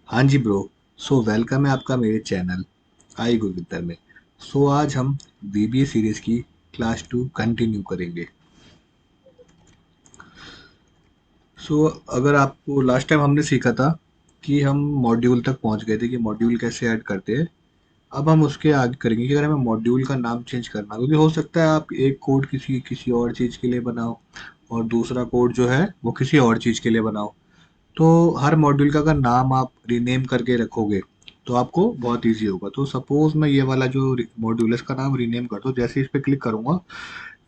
हाँ जी bro. So welcome है आपका मेरे चैनल आई गुरविंदर में। सो आज हम बीबीए सीरीज की क्लास 2 कंटिन्यू करेंगे। सो अगर आपको लास्ट टाइम हमने सीखा था कि हम मॉड्यूल तक पहुंच गए थे कि मॉड्यूल कैसे ऐड करते हैं। अब हम उसके आगे करेंगे कि अगर हमें मॉड्यूल का नाम चेंज करना, क्योंकि हो सकता है आप एक कोड किसी किसी और चीज़ के लिए बनाओ और दूसरा कोड जो है वो किसी और चीज़ के लिए बनाओ। तो हर मॉड्यूल का अगर नाम आप रीनेम करके रखोगे तो आपको बहुत इजी होगा। तो सपोज मैं ये वाला जो मॉड्यूल है इसका नाम रीनेम कर दो। जैसे इस पर क्लिक करूंगा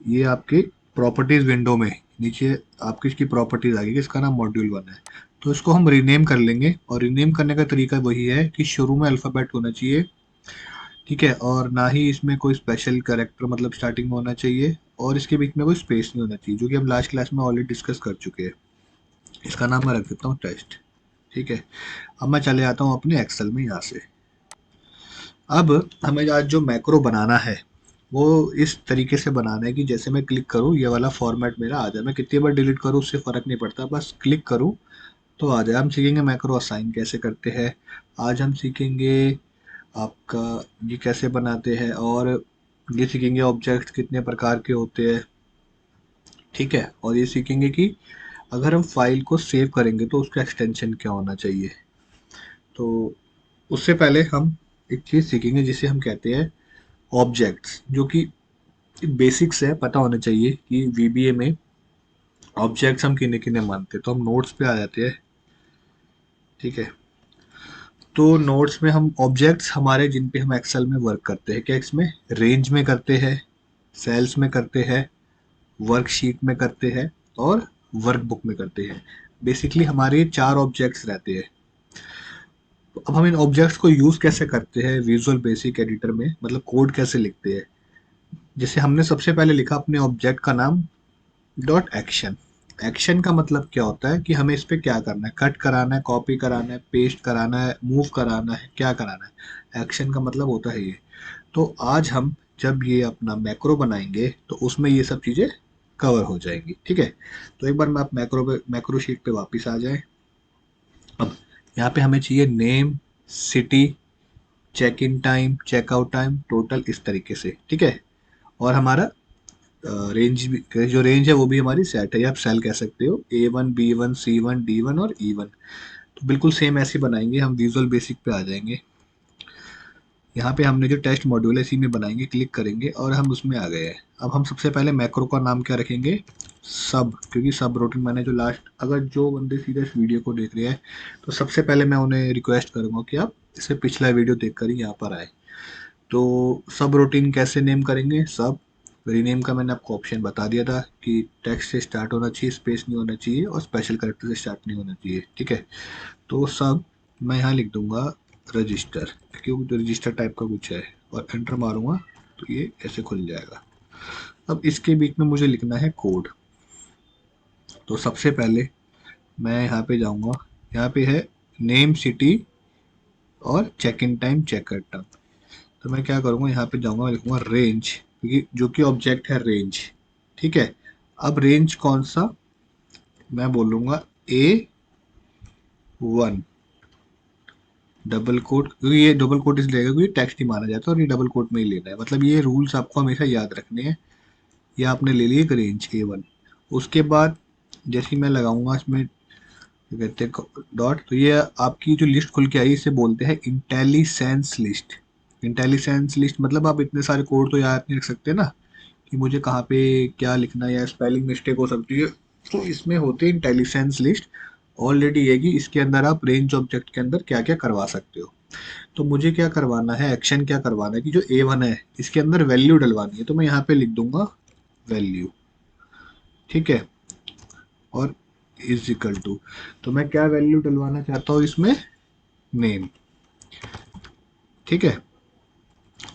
ये आपकी प्रॉपर्टीज विंडो में नीचे आपकी इसकी प्रॉपर्टीज आ गई कि इसका नाम मॉड्यूल 1 है। तो इसको हम रीनेम कर लेंगे और रीनेम करने का तरीका वही है कि शुरू में अल्फ़ाबेट होना चाहिए, ठीक है, और ना ही इसमें कोई स्पेशल कैरेक्टर मतलब स्टार्टिंग में होना चाहिए, और इसके बीच में कोई स्पेस नहीं होना चाहिए, जो कि हम लास्ट क्लास में ऑलरेडी डिस्कस कर चुके हैं। इसका नाम मैं रख देता हूँ टेस्ट। ठीक है। अब मैं चले आता हूँ अपने एक्सेल में यहाँ से। अब हमें आज जो मैक्रो बनाना है वो इस तरीके से बनाना है कि जैसे मैं क्लिक करूँ ये वाला फॉर्मेट मेरा आ जाए। मैं कितनी बार डिलीट करूँ उससे फ़र्क नहीं पड़ता, बस क्लिक करूँ तो आ जाए। हम सीखेंगे मैक्रो असाइन कैसे करते हैं। आज हम सीखेंगे आपका ये कैसे बनाते हैं, और ये सीखेंगे ऑब्जेक्ट्स कितने प्रकार के होते हैं। ठीक है। और ये सीखेंगे कि अगर हम फाइल को सेव करेंगे तो उसका एक्सटेंशन क्या होना चाहिए। तो उससे पहले हम एक चीज़ सीखेंगे जिसे हम कहते हैं ऑब्जेक्ट्स, जो कि बेसिक्स है, पता होना चाहिए कि वीबीए में ऑब्जेक्ट्स हम किन्हें किन्हें मानते हैं। तो हम नोट्स पे आ जाते हैं। ठीक है। तो नोट्स में हम ऑब्जेक्ट्स हमारे जिन पे हम एक्सेल में वर्क करते हैं, क्या इसमें रेंज में करते हैं, सेल्स में करते हैं, वर्कशीट में करते हैं और वर्कबुक में करते हैं। बेसिकली हमारे 4 ऑब्जेक्ट्स रहते हैं। तो अब हम इन ऑब्जेक्ट्स को यूज़ कैसे करते हैं विजुअल बेसिक एडिटर में, मतलब कोड कैसे लिखते हैं। जैसे हमने सबसे पहले लिखा अपने ऑब्जेक्ट का नाम डॉट एक्शन। एक्शन का मतलब क्या होता है कि हमें इस पे क्या करना है, कट कराना है, कॉपी कराना है, पेस्ट कराना है, मूव कराना है, क्या कराना है। एक्शन का मतलब होता है ये। तो आज हम जब ये अपना मैक्रो बनाएंगे तो उसमें ये सब चीज़ें कवर हो जाएंगी। ठीक है। तो एक बार मैं आप मैक्रो शीट पे वापस आ जाए। अब यहाँ पे हमें चाहिए name, city, check in time, checkout time, total, इस तरीके से। ठीक है। और हमारा रेंज भी, जो रेंज है वो भी हमारी सेट है, या आप सेल कह सकते हो, A1 B1 C1 D1 और E1। तो बिल्कुल सेम ऐसे बनाएंगे हम। विजुअल बेसिक पे आ जाएंगे। यहाँ पे हमने जो टेस्ट मॉड्यूल है इसी में बनाएंगे, क्लिक करेंगे और हम उसमें आ गए हैं। अब हम सबसे पहले मैक्रो का नाम क्या रखेंगे, सब, क्योंकि सब रूटीन मैंने जो लास्ट, अगर जो बंदे सीधे इस वीडियो को देख रहे हैं तो सबसे पहले मैं उन्हें रिक्वेस्ट करूँगा कि आप इसे पिछला वीडियो देख कर ही यहाँ पर आए। तो सब रूटीन कैसे नेम करेंगे, सब रीनेम का मैंने आपको ऑप्शन बता दिया था कि टेक्स्ट से स्टार्ट होना चाहिए, स्पेस नहीं होना चाहिए और स्पेशल कैरेक्टर से स्टार्ट नहीं होना चाहिए। ठीक है। तो सब मैं यहाँ लिख दूंगा रजिस्टर, क्योंकि जो रजिस्टर टाइप का कुछ है, और एंटर मारूंगा तो ये ऐसे खुल जाएगा। अब इसके बीच में मुझे लिखना है कोड। तो सबसे पहले मैं यहाँ पे जाऊंगा, यहाँ पे है नेम, सिटी और check in time, check out time. तो मैं क्या करूँगा, यहाँ पे जाऊँगा, मैं लिखूँगा रेंज, क्योंकि जो कि ऑब्जेक्ट है रेंज। ठीक है। अब रेंज कौन सा, मैं बोलूँगा A1 डबल कोट, क्योंकि ये डबल कोट इसलिए लगेगा क्योंकि टेक्स्ट ही माना जाता है और ये डबल कोट में ही लेना है। मतलब ये रूल्स आपको हमेशा याद रखने हैं। ये आपने ले लिए एक रेंज A1। उसके बाद जैसे ही मैं लगाऊंगा इसमें कहते हैं डॉट, तो ये आपकी जो लिस्ट खुल के आई इसे बोलते हैं इंटेलिसेंस लिस्ट। इंटेलिसेंस लिस्ट मतलब आप इतने सारे कोड तो याद नहीं रख सकते ना कि मुझे कहाँ पे क्या लिखना है, या स्पेलिंग मिस्टेक हो सकती है। तो इसमें होती है इंटेलिसेंस लिस्ट। ऑलरेडी है कि इसके अंदर आप रेंज ऑब्जेक्ट के अंदर क्या क्या करवा सकते हो। तो मुझे क्या करवाना है, एक्शन क्या करवाना है कि जो A1 है इसके अंदर वैल्यू डलवानी है। तो मैं यहाँ पे लिख दूंगा वैल्यू। ठीक है। और इज इक्वल टू, तो मैं क्या वैल्यू डलवाना चाहता हूँ इसमें, नेम। ठीक है।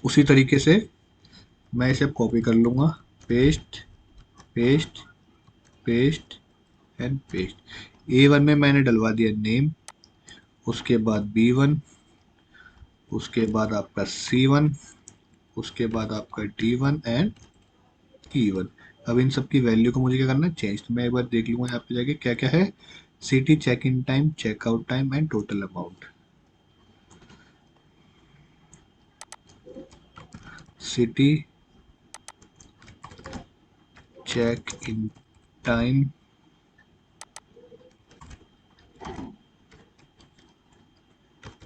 उसी तरीके से मैं इसे कॉपी कर लूँगा, paste, paste, paste and paste. A1 में मैंने डलवा दिया नेम, उसके बाद B1, उसके बाद आपका C1, उसके बाद आपका D1 एंड E1। अब इन सब की वैल्यू को मुझे क्या करना है, चेंज। तो मैं एक बार देख लूँगा यहाँ पे जाके क्या क्या है, city, check in time, checkout time and total amount. City, check in time,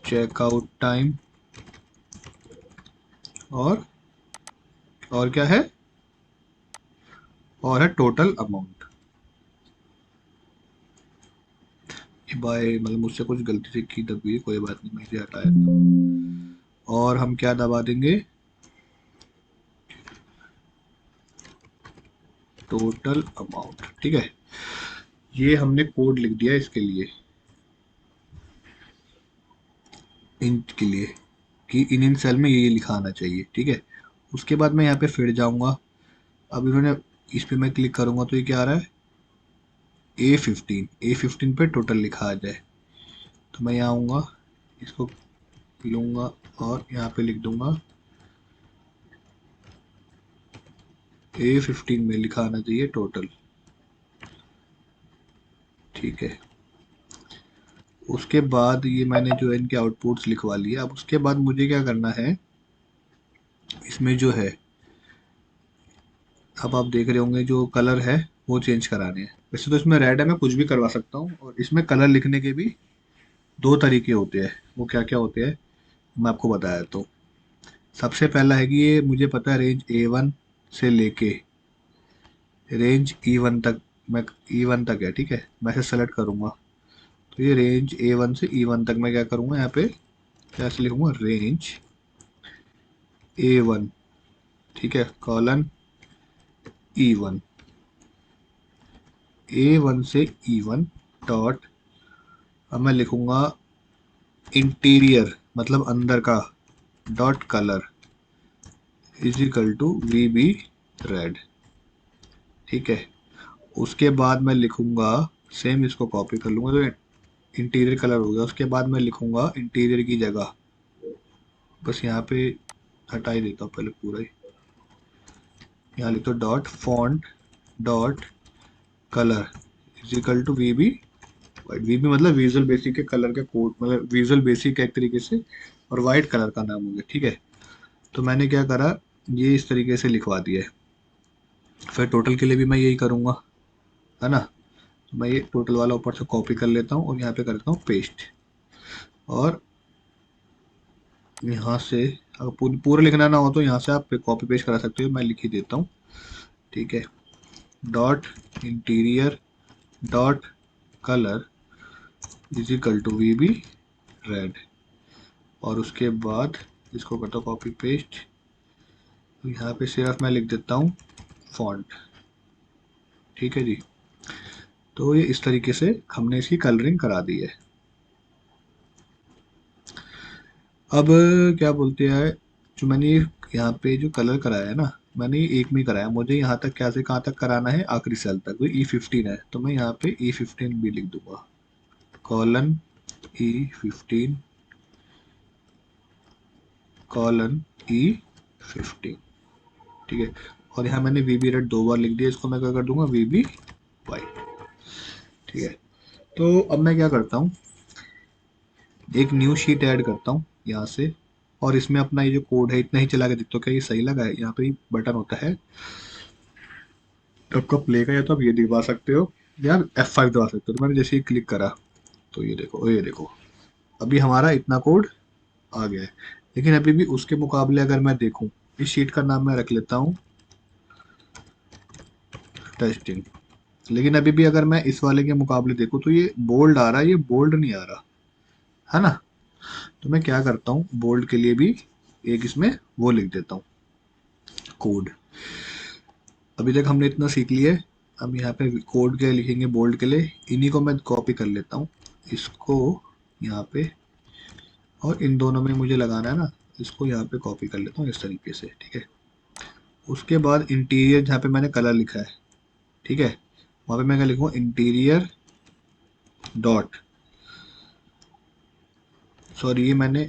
checkout time, और क्या है, और है टोटल अमाउंट। बाय मतलब मुझसे कुछ गलती से की दबी, कोई बात नहीं, मैं इसे हटाया था। और हम क्या दबा देंगे, टोटल अमाउंट। ठीक है, ये हमने कोड लिख दिया इसके लिए, इन के लिए, कि इन सेल में ये लिखा आना चाहिए। ठीक है, उसके बाद मैं यहाँ पे फिर जाऊंगा। अब इन्होंने, इस पे मैं क्लिक करूंगा तो ये क्या आ रहा है, A15 पे टोटल लिखा आ जाए। तो मैं यहाँ आऊँगा, इसको लूँगा और यहाँ पे लिख दूंगा A15 में लिखा आना चाहिए टोटल। ठीक है, उसके बाद ये मैंने जो है इनके आउटपुट्स लिखवा लिए। अब उसके बाद मुझे क्या करना है, इसमें जो है, अब आप देख रहे होंगे जो कलर है वो चेंज कराने हैं। वैसे तो इसमें रेड है, मैं कुछ भी करवा सकता हूँ। और इसमें कलर लिखने के भी दो तरीके होते हैं। वो क्या क्या होते हैं मैं आपको बताया। तो सबसे पहला है कि ये मुझे पता है रेंज A1 से लेके रेंज E1 तक, मैं E1 तक है। ठीक है, मैं इसे सेलेक्ट करूँगा तो ये रेंज A1 से E1 तक मैं क्या करूँगा, यहाँ पे क्या से लिखूँगा, रेंज A1, ठीक है, कॉलन E1, A1 से E1 डॉट, अब मैं लिखूँगा इंटीरियर मतलब अंदर का, dot colour is equal to VB red. ठीक है, उसके बाद मैं लिखूँगा, सेम इसको कॉपी कर लूँगा तो इंटीरियर कलर हो गया। उसके बाद मैं लिखूँगा इंटीरियर की जगह, बस यहाँ पे हटा ही देता हूँ पहले पूरा ही, यहाँ लिख दो dot font dot colour is equal to VB white. VB मतलब विजुअल बेसिक के कलर के कोड, मतलब विजुअल बेसिक एक तरीके से, और वाइट कलर का नाम हो गया। ठीक है, तो मैंने क्या करा, ये इस तरीके से लिखवा दिया है। फिर टोटल के लिए भी मैं यही करूँगा, है ना। तो मैं ये टोटल वाला ऊपर से कॉपी कर लेता हूँ और यहाँ पे कर देता हूँ पेस्ट। और यहाँ से अगर पूरा लिखना ना हो तो यहाँ से आप कॉपी पेस्ट करा सकते हो, मैं लिख ही देता हूँ। ठीक है, dot interior dot colour is equal to VB red. और उसके बाद इसको करता हूँ कॉपी पेस्ट, यहाँ पे सिर्फ मैं लिख देता हूँ फॉन्ट। ठीक है जी, तो ये इस तरीके से हमने इसकी कलरिंग करा दी है। अब क्या बोलते हैं, जो मैंने यहाँ पे जो कलर कराया है ना, मैंने ये एक में ही कराया। मुझे यहाँ तक क्या से कहाँ तक कराना है, आखिरी सेल तक। तो E15 है तो मैं यहाँ पे E15 भी लिख दूंगा, कॉलन E15 कॉलन E15। ठीक है, और यहाँ मैंने VB रेड दो बार लिख दिया, इसको मैं क्या कर दूंगा, VB वाइट। ठीक है, तो अब मैं क्या करता हूँ, एक न्यू शीट ऐड करता हूँ यहाँ से, और इसमें अपना ये जो कोड है इतना ही चला के देखता हूँ क्या ये सही लगा है। यहाँ पे बटन होता है आपका प्ले का, या तो आप ये दबा सकते हो या F5 दबा सकते हो। तो मैंने जैसे ही क्लिक करा तो ये देखो अभी हमारा इतना कोड आ गया है। लेकिन अभी भी उसके मुकाबले अगर मैं देखूं, इस शीट का नाम मैं रख लेता हूँ टेस्टिंग। लेकिन अभी भी अगर मैं इस वाले के मुकाबले देखूं तो ये बोल्ड आ रहा है, ये बोल्ड नहीं आ रहा, है ना। तो मैं क्या करता हूँ, बोल्ड के लिए भी एक इसमें वो लिख देता हूँ कोड। अभी तक हमने इतना सीख लिया है। अब यहाँ पे कोड के लिखेंगे बोल्ड के लिए, इन्हीं को मैं कॉपी कर लेता हूँ, इसको यहाँ पे, और इन दोनों में मुझे लगाना है ना, इसको यहाँ पे कॉपी कर लेता हूँ इस तरीके से। ठीक है, उसके बाद इंटीरियर जहाँ पे मैंने कलर लिखा है, ठीक है, वहाँ पे मैं क्या लिखूँगा, इंटीरियर डॉट, सॉरी ये मैंने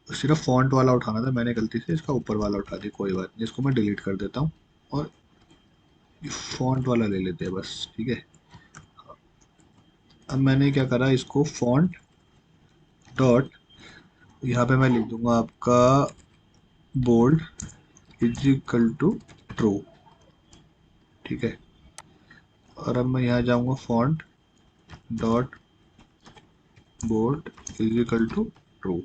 सिर्फ फॉन्ट वाला उठाना था, मैंने गलती से इसका ऊपर वाला उठा दिया, कोई बात नहीं, इसको मैं डिलीट कर देता हूँ और फॉन्ट वाला ले लेते हैं बस। ठीक है, अब मैंने क्या करा, इसको फॉन्ट डॉट, यहाँ पे मैं लिख दूंगा आपका bold is equal to true. ठीक है, और अब मैं यहाँ जाऊँगा font dot bold is equal to true.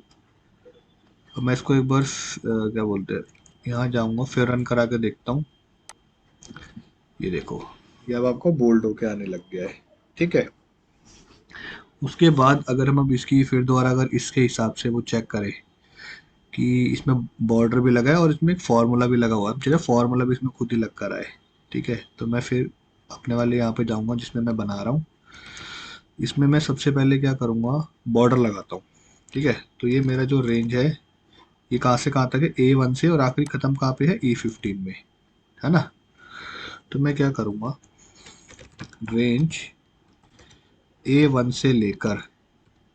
अब मैं इसको एक बार क्या बोलते हैं, यहाँ जाऊँगा फिर रन करा के देखता हूँ। ये देखो, ये अब आपको बोल्ड होके आने लग गया है। ठीक है, उसके बाद अगर हम अब इसकी फिर दोबारा अगर इसके हिसाब से वो चेक करें कि इसमें बॉर्डर भी लगा है और इसमें एक फार्मूला भी लगा हुआ है, चलिए फार्मूला भी इसमें खुद ही लग कर आए। ठीक है, तो मैं फिर अपने वाले यहाँ पे जाऊँगा जिसमें मैं बना रहा हूँ। इसमें मैं सबसे पहले क्या करूँगा, बॉर्डर लगाता हूँ। ठीक है, तो ये मेरा जो रेंज है ये कहाँ से कहाँ तक है, A1 से, और आखिरी ख़त्म कहाँ पे है, E15 में, है ना। तो मैं क्या करूँगा, रेंज A1 से लेकर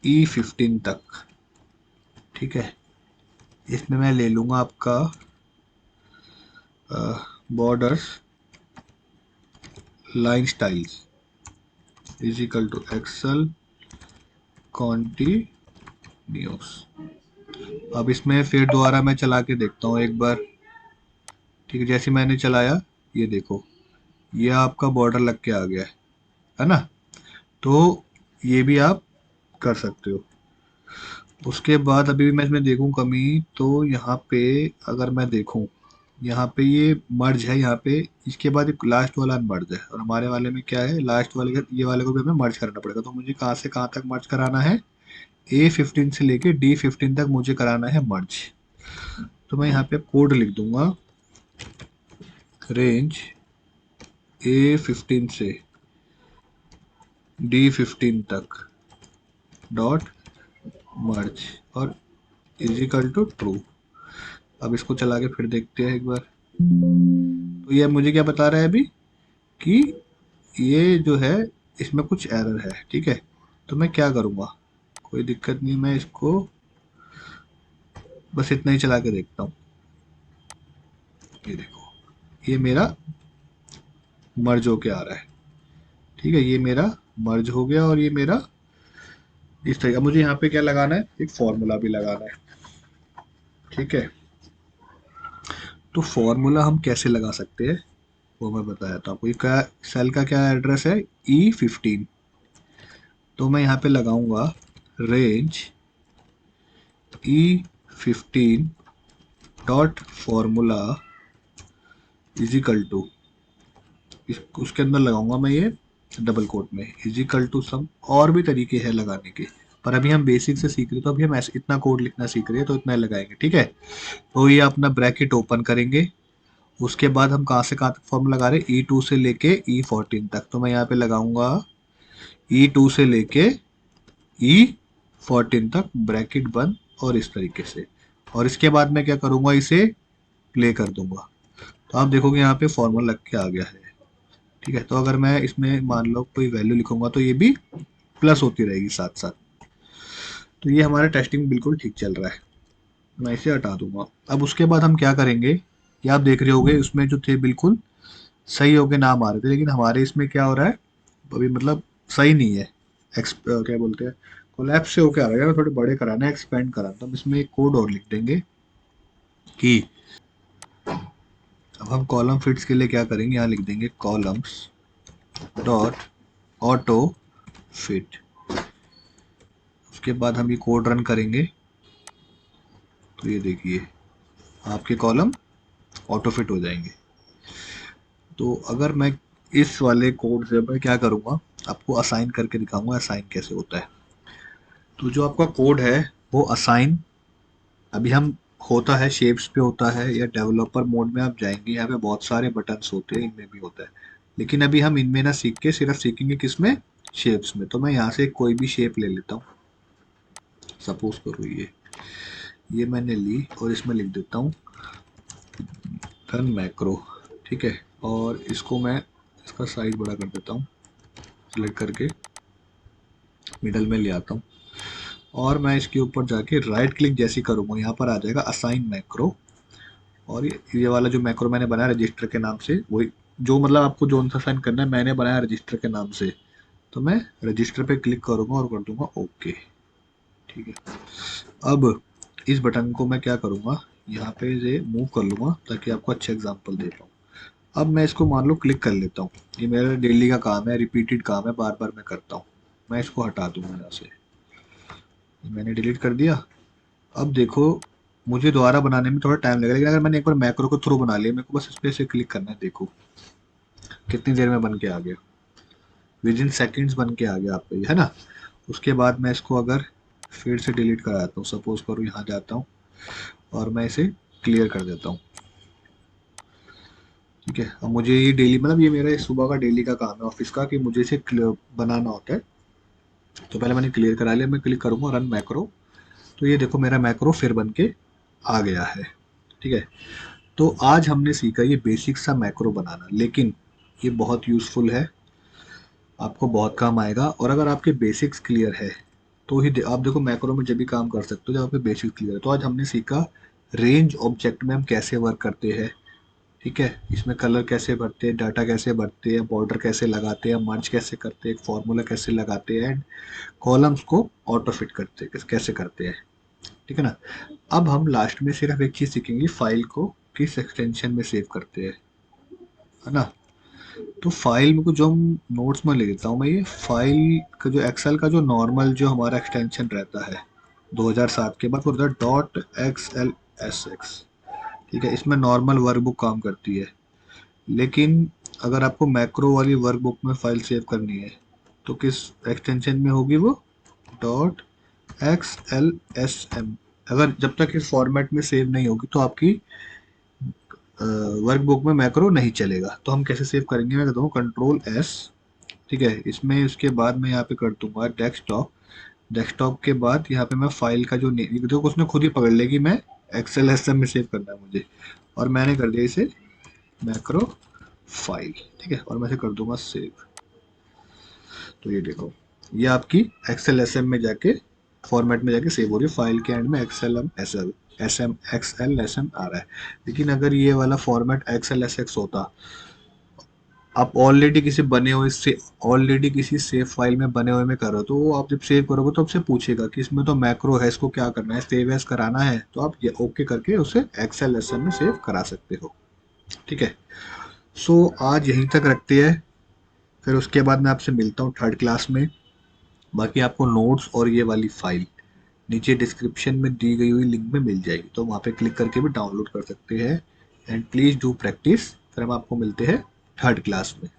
E15 तक। ठीक है, इसमें मैं ले लूँगा आपका borders line styles is equal to Excel continuous. अब इसमें फिर दोबारा मैं चला के देखता हूँ एक बार। ठीक है, जैसे मैंने चलाया ये देखो, ये आपका बॉर्डर लग के आ गया है ना। तो ये भी आप कर सकते हो। उसके बाद अभी भी मैं इसमें देखूं कमी, तो यहाँ पे अगर मैं देखूं, यहाँ पे ये मर्ज है, यहाँ पे इसके बाद एक लास्ट वाला अनमर्ज है, और हमारे वाले में क्या है, लास्ट वाले का ये वाले को भी हमें मर्ज करना पड़ेगा। तो मुझे कहाँ से कहाँ तक मर्ज कराना है, A15 से लेके D15 तक मुझे कराना है मर्ज। तो मैं यहाँ पे कोड लिख दूंगा, रेंज A15 से D15 तक डॉट मर्ज और इज इक्वल टू ट्रू। अब इसको चला के फिर देखते हैं एक बार। तो ये मुझे क्या बता रहा है अभी कि ये जो है इसमें कुछ एरर है। ठीक है, तो मैं क्या करूँगा, कोई दिक्कत नहीं, मैं इसको बस इतना ही चला के देखता हूँ। ये देखो, ये मेरा मर्ज होके आ रहा है। ठीक है, ये मेरा मर्ज हो गया, और ये मेरा इस तरह। मुझे यहाँ पे क्या लगाना है, एक फॉर्मूला भी लगाना है। ठीक है, तो फॉर्मूला हम कैसे लगा सकते हैं वो मैं बताया था आपको। ये क्या, सेल का क्या एड्रेस है, E15। तो मैं यहाँ पे लगाऊंगा range E15 dot formula is equal to, उसके अंदर लगाऊंगा मैं ये डबल कोट में, इज इक्वल टू सम। और भी तरीके हैं लगाने के, पर अभी हम बेसिक से सीख रहे हैं, तो अभी हम ऐसे इतना कोड लिखना सीख रहे हैं, तो इतना लगाएंगे। ठीक है, तो ये अपना ब्रैकेट ओपन करेंगे। उसके बाद हम कहाँ से कहाँ तक फॉर्मूला लगा रहे हैं, E2 से लेके E14 तक। तो मैं यहाँ पे लगाऊंगा E2 से लेके E14 तक, ब्रैकेट बंद, और इस तरीके से। और इसके बाद मैं क्या करूँगा, इसे प्ले कर दूंगा। तो आप देखोगे यहाँ पे फॉर्मूला लग के आ गया है। ठीक है, तो अगर मैं इसमें मान लो कोई वैल्यू लिखूंगा तो ये भी प्लस होती रहेगी साथ साथ। तो ये हमारा टेस्टिंग बिल्कुल ठीक चल रहा है। मैं इसे हटा दूंगा। अब उसके बाद हम क्या करेंगे, ये आप देख रहे होगे उसमें जो थे बिल्कुल सही होके नाम आ रहे थे, लेकिन हमारे इसमें क्या हो रहा है अभी, मतलब सही नहीं है। क्या बोलते हैं, कोलैप्स से होके आ रहा है। थोड़े बड़े कराना है, एक्सपेंड कराना। तो हम इसमें एक कोड और लिख देंगे कि अब हम कॉलम फिट्स के लिए क्या करेंगे, यहाँ लिख देंगे कॉलम्स डॉट ऑटो फिट। उसके बाद हम ये कोड रन करेंगे, तो ये देखिए आपके कॉलम ऑटो फिट हो जाएंगे। तो अगर मैं इस वाले कोड से मैं क्या करूँगा, आपको असाइन करके दिखाऊंगा असाइन कैसे होता है। तो जो आपका कोड है वो असाइन, अभी हम होता है शेप्स पे होता है, या डेवलपर मोड में आप जाएंगे, यहाँ पे बहुत सारे बटन्स होते हैं, इनमें भी होता है। लेकिन अभी हम इनमें ना सीख के सिर्फ सीखेंगे किसमें, शेप्स में। तो मैं यहाँ से कोई भी शेप ले लेता हूँ। सपोज करो ये मैंने ली, और इसमें लिख देता हूँ रन मैक्रो। ठीक है, और इसको मैं इसका साइज बड़ा कर देता हूँ, सिलेक्ट करके मिडल में ले आता हूँ। और मैं इसके ऊपर जाके राइट क्लिक जैसे करूँगा, यहाँ पर आ जाएगा असाइन मैक्रो। और ये वाला जो मैक्रो मैंने बनाया रजिस्टर के नाम से, वही जो मतलब आपको जोन सा असाइन करना है, मैंने बनाया रजिस्टर के नाम से। तो मैं रजिस्टर पे क्लिक करूँगा और कर दूंगा ओके। ठीक है, अब इस बटन को मैं क्या करूँगा, यहाँ पे ये मूव कर लूँगा ताकि आपको अच्छा एग्जांपल दे पाऊँ। अब मैं इसको मान लो क्लिक कर लेता हूँ, ये मेरा डेली का काम है, रिपीटेड काम है, बार बार मैं करता हूँ। मैं इसको हटा दूंगा यहाँ से, मैंने डिलीट कर दिया। अब देखो मुझे दोबारा बनाने में थोड़ा टाइम लगेगा, लेकिन अगर मैंने एक बार मैक्रो को थ्रू बना लिया, मेरे को बस इस पे से क्लिक करना है, देखो कितनी देर में बन के आ गया, विद इन सेकेंड्स बन के आ गया आप पे, है ना। उसके बाद मैं इसको अगर फिर से डिलीट कराता हूँ, सपोज करो यहाँ जाता हूँ और मैं इसे क्लियर कर देता हूँ। ठीक है, अब मुझे ये डेली, मतलब ये मेरा सुबह का डेली का काम है ऑफिस का, कि मुझे इसे बनाना होता है। तो पहले मैंने क्लियर करा लिया, मैं क्लिक करूंगा रन मैक्रो, तो ये देखो मेरा मैक्रो फिर बन के आ गया है। ठीक है, तो आज हमने सीखा ये बेसिक सा मैक्रो बनाना, लेकिन ये बहुत यूज़फुल है, आपको बहुत काम आएगा। और अगर आपके बेसिक्स क्लियर है तो ही आप देखो मैक्रो में जब भी काम कर सकते हो जब आपके बेसिक्स क्लियर है। तो आज हमने सीखा रेंज ऑब्जेक्ट में हम कैसे वर्क करते हैं। ठीक है, इसमें कलर कैसे भरते हैं, डाटा कैसे भरते हैं, बॉर्डर कैसे लगाते हैं, मर्ज कैसे करते हैं, फॉर्मूला कैसे लगाते हैं, एंड कॉलम्स को ऑटो फिट करते हैं कैसे करते हैं। ठीक है ना। अब हम लास्ट में सिर्फ एक चीज़ सीखेंगे, फाइल को किस एक्सटेंशन में सेव करते हैं, है ना। तो फाइल में को जो हम नोट्स में ले लेता हूँ मैं, ये फाइल का जो एक्सेल का जो नॉर्मल जो हमारा एक्सटेंशन रहता है 2007 के बाद वो रहता है dot X L S x. ठीक है, इसमें नॉर्मल वर्कबुक काम करती है, लेकिन अगर आपको मैक्रो वाली वर्कबुक में फाइल सेव करनी है तो किस एक्सटेंशन में होगी वो, dot X L S M. अगर जब तक इस फॉर्मेट में सेव नहीं होगी तो आपकी वर्कबुक में मैक्रो नहीं चलेगा। तो हम कैसे सेव करेंगे, मैं कहता हूँ कंट्रोल एस। ठीक है, इसमें उसके बाद मैं यहाँ पे कर दूंगा डेस्कटॉप। डेस्कटॉप के बाद यहाँ पे मैं फाइल का जो देखो उसने खुद ही पकड़ लेगी, मैं एक्सेल एस एम में सेव करना है मुझे, और मैंने कर दिया इसे मैक्रो फाइल। ठीक है, और मैं इसे कर दूंगा सेव। तो ये देखो ये आपकी एक्सेल एस एम में जाके फॉर्मेट में जाके सेव हो रही है, फाइल के एंड में Excel M S L S M X L S M आ रहा है। लेकिन अगर ये वाला फॉर्मेट एक्सेल एस एक्स होता, आप ऑलरेडी किसी बने हुए से ऑलरेडी किसी सेव फाइल में बने हुए में करो, तो वो आप जब सेव करोगे तो आपसे पूछेगा कि इसमें तो मैक्रो है, इसको क्या करना है, सेव एज कराना है, तो आप ये ओके करके उसे एक्सेल एस एम में सेव करा सकते हो। ठीक है, सो आज यहीं तक रखते हैं, फिर उसके बाद मैं आपसे मिलता हूँ थर्ड क्लास में। बाकी आपको नोट्स और ये वाली फाइल नीचे डिस्क्रिप्शन में दी गई हुई लिंक में मिल जाएगी, तो वहाँ पे क्लिक करके भी डाउनलोड कर सकते हैं। And please do practice. फिर हम आपको मिलते हैं थर्ड क्लास में।